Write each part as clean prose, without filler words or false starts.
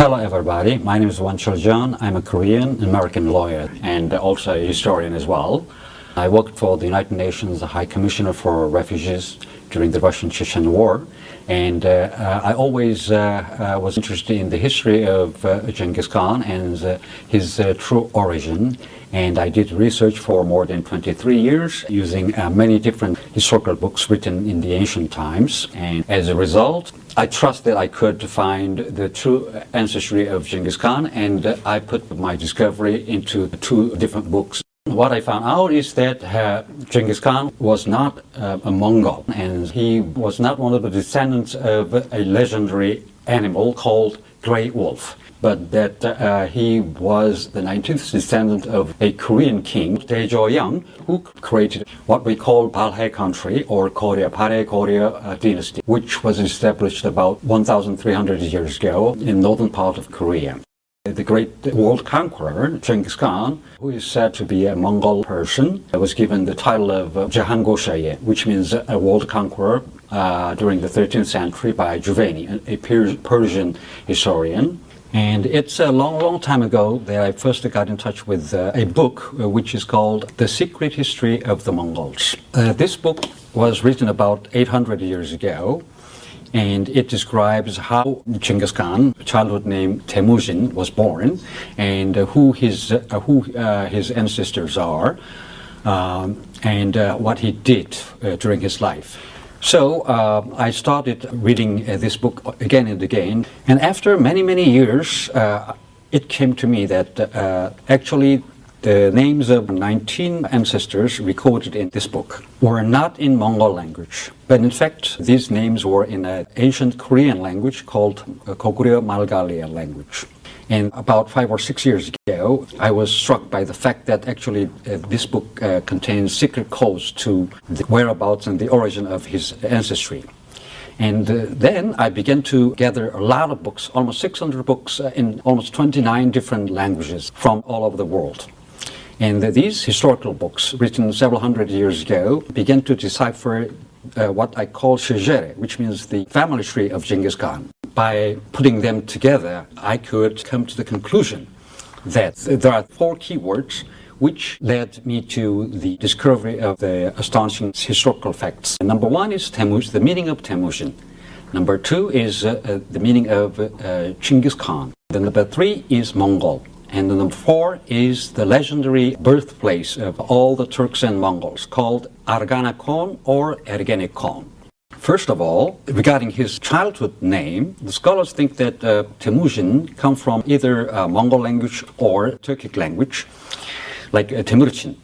Hello everybody, my name is Won-Chul Jeon. I'm a Korean-American lawyer and also a historian as well. I worked for the United Nations High Commissioner for Refugees during the Russian-Chechen War, and I always was interested in the history of Ghenghiz Khan and his true origin. And I did research for more than 23 years using many different historical books written in the ancient times. And as a result, I trust that I could find the true ancestry of Ghenghiz Khan, and I put my discovery into two different books. What I found out is that Ghenghiz Khan was not a Mongol, and he was not one of the descendants of a legendary animal called Grey Wolf, but that he was the 19th descendant of a Korean king, 대조영의, who created what we call Balhae country, or Korea, Balhae Korea dynasty, which was established about 1,300 years ago in northern part of Korea. The great world conqueror, Ghenghiz Khan, who is said to be a Mongol person, was given the title of 종19세손인, which means a world conqueror, during the 13th century by Juvayni, a Persian historian. And it's a long time ago that I first got in touch with a book which is called The Secret History of the Mongols. This book was written about 800 years ago, and it describes how Ghenghiz Khan, childhood name Temujin, was born, and who his ancestors are, and what he did during his life. So I started reading this book again and again, and after many years, it came to me that actually the names of 19 ancestors recorded in this book were not in Mongol language, but in fact these names were in an ancient Korean language called Goguryeo-Malgalian language. And about 5 or 6 years ago, I was struck by the fact that actually this book contains secret codes to the whereabouts and the origin of his ancestry. And then I began to gather a lot of books, almost 600 books in almost 29 different languages from all over the world. And these historical books, written several hundred years ago, began to decipher what I call shejere, which means the family tree of Ghenghiz Khan. By putting them together, I could come to the conclusion that there are 4 keywords which led me to the discovery of the astonishing historical facts. Number 1 is Temujin, the meaning of Temujin. Number 2 is the meaning of Ghenghiz Khan. Then number 3 is Mongol. And number 4 is the legendary birthplace of all the Turks and Mongols, called Ergenekon or Ergenekon. First of all, regarding his childhood name, the scholars think that Temujin come from either Mongol language or Turkic language, like Temurchin.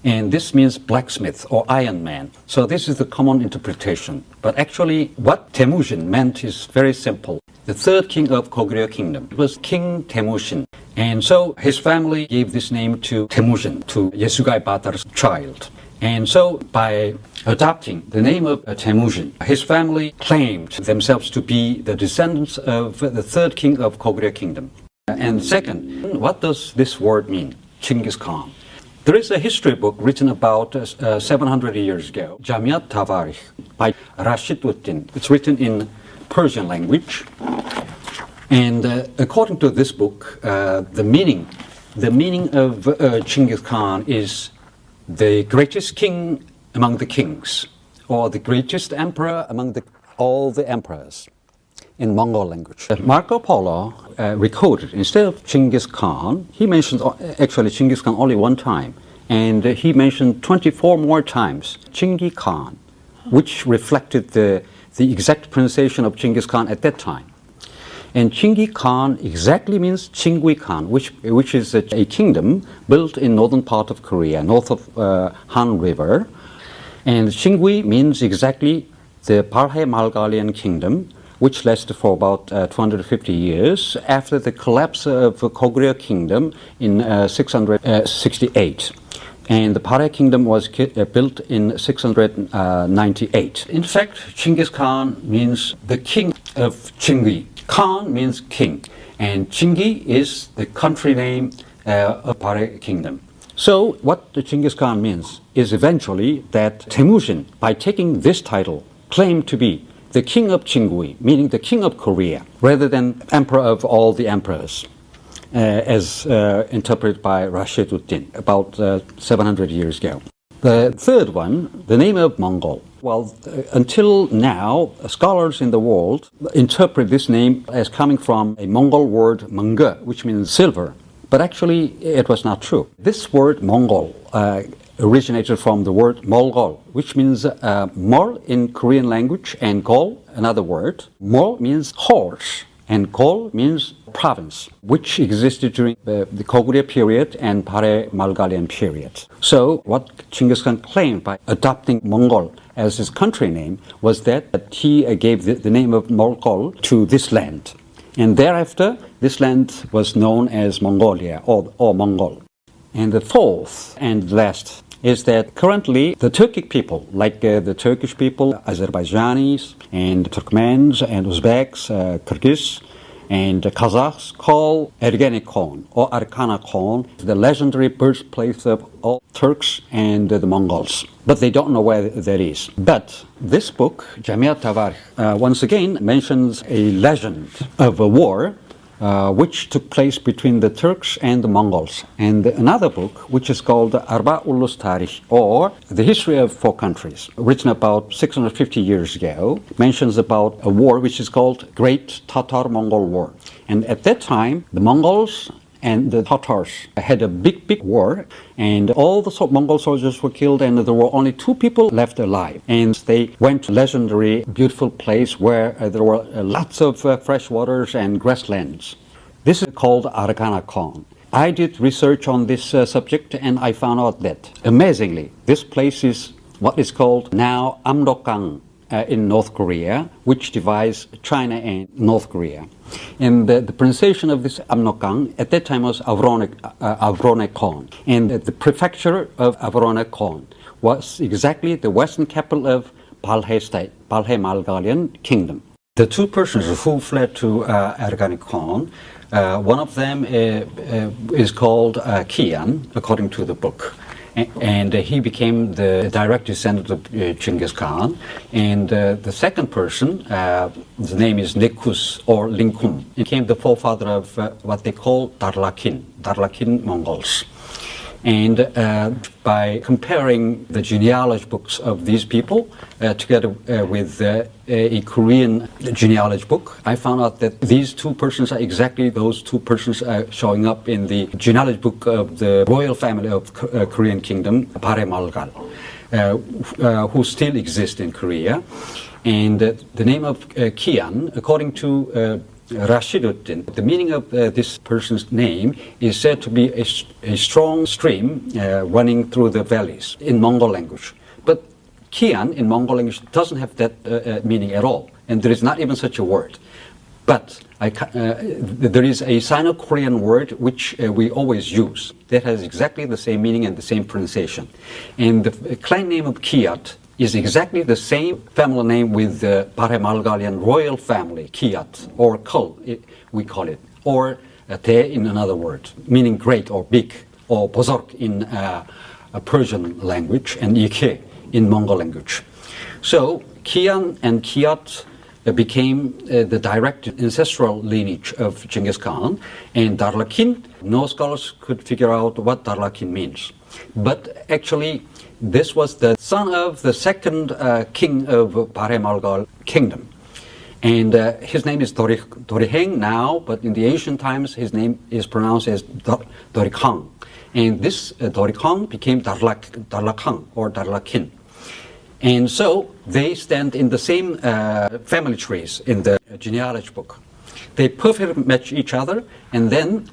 And this means blacksmith or iron man. So this is the common interpretation. But actually, what Temujin meant is very simple. The third king of Goguryeo kingdom was King Temujin. And so his family gave this name to Temujin, to Yesugai Batar's child. And so by adopting the name of Temujin, his family claimed themselves to be the descendants of the third king of Goguryeo kingdom. And second, what does this word mean, Ghenghiz Khan? There is a history book written about 700 years ago, Jamiat Tavarikh, by Rashid Uddin. It's written in Persian language. And according to this book, the meaning of Ghenghiz Khan is the greatest king among the kings, or the greatest emperor among all the emperors, in Mongol language. Marco Polo recorded, instead of Ghenghiz Khan, he mentioned actually Ghenghiz Khan only one time, and he mentioned 24 more times Chingi Khan, which reflected the exact pronunciation of Ghenghiz Khan at that time. And Chingi Khan exactly means Chingui Khan, which is a kingdom built in northern part of Korea, north of Han River. And Chingui means exactly the Balhae Malgalian kingdom, which lasted for about 250 years after the collapse of Goguryeo kingdom in 668. And the Balhae kingdom was built in 698. In fact, Ghenghiz Khan means the king of Chingui. Khan means king, and Chingi is the country name of Balhae kingdom. So what the Ghenghiz Khan means is eventually that Temujin, by taking this title, claimed to be the king of Chingui, meaning the king of Korea, rather than emperor of all the emperors, as interpreted by Rashiduddin about 700 years ago. The third one, the name of Mongol. Well, until now, scholars in the world interpret this name as coming from a Mongol word Mongol, which means silver. But actually, it was not true. This word Mongol originated from the word Molgol, which means mol in Korean language and gol, another word. Mol means horse and gol means province, which existed during the Goguryeo period and Pare-Malgalian period. So what Ghenghiz Khan claimed by adopting Mongol as his country name was that he gave the name of Mongol to this land. And thereafter, this land was known as Mongolia or Mongol. And the fourth and last is that currently the Turkic people, like the Turkish people, Azerbaijanis and Turkmens and Uzbeks, Kyrgyz and Kazakhs, call Ergenekon Khan or Arkana Khan the legendary birthplace of all Turks and the Mongols. But they don't know where that is. But this book, Jamiat Tawarikh, once again mentions a legend of a war which took place between the Turks and the Mongols. And another book, which is called Arba Ulus Tarikh, or The History of Four Countries, written about 650 years ago, mentions about a war which is called Great Tatar-Mongol War. And at that time, the Mongols and the Tatars had a big war, and all the Mongol soldiers were killed, and there were only 2 people left alive. And they went to a legendary, beautiful place where there were lots of fresh waters and grasslands. This is called Arkana Khan. I did research on this subject, and I found out that, amazingly, this place is what is called now Amrokgang in North Korea, which divides China and North Korea. And the pronunciation of this Amrokgang at that time was Avronekon. And the prefecture of Avronekon was exactly the western capital of Balhae state, Balhae-Malgalian kingdom. The 2 persons who fled to Ergenekon, one of them is called Kian, according to the book. And he became the direct descendant of Ghenghiz Khan. And the second person, his name is Nekus or Linkum. He became the forefather of what they call Darlakin Mongols. And by comparing the genealogy books of these people together with a Korean genealogy book, I found out that these 2 persons are exactly those 2 persons showing up in the genealogy book of the royal family of Korean kingdom, Pare-Malgal, who still exist in Korea. And the name of Kian, according to Rashiduddin, the meaning of this person's name is said to be a strong stream running through the valleys in Mongol language. But Kian in Mongol language doesn't have that meaning at all, and there is not even such a word. But there is a Sino-Korean word which we always use that has exactly the same meaning and the same pronunciation. And the clan name of Kiat is exactly the same family name with the Pare-Malgalian royal family, Kiat, or Kul, we call it, or Te in another word, meaning great or big, or Bozorg in Persian language, and Ike in Mongol language. So Kian and Kiat became the direct ancestral lineage of Ghenghiz Khan, and Darlakin, no scholars could figure out what Darlakin means. But actually, this was the son of the second king of Pare-Malgal kingdom. And his name is Doriheng now, but in the ancient times his name is pronounced as Dorikhang. And this Dorikhang became Darlakhang or Darlakin. And so they stand in the same family trees in the genealogy book. They perfectly match each other, and then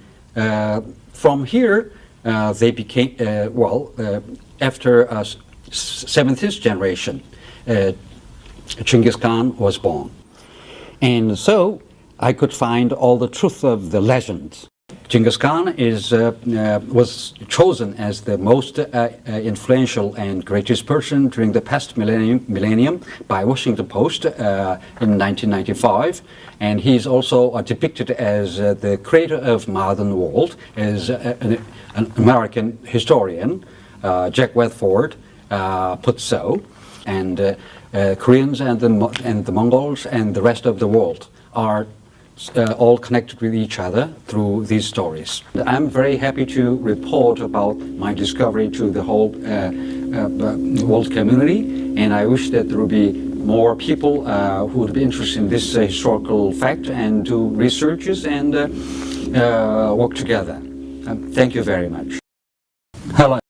from here they became, after 17th generation, Ghenghiz Khan was born. And so I could find all the truth of the legend. Ghenghiz Khan was chosen as the most influential and greatest person during the past millennium by Washington Post in 1995. And he is also depicted as the creator of modern world, as an American historian, Jack Wedford, put so. And Koreans and the Mongols and the rest of the world are all connected with each other through these stories. I'm very happy to report about my discovery to the whole world community, and I wish that there would be more people who would be interested in this historical fact and do researches and work together. Thank you very much. Hello.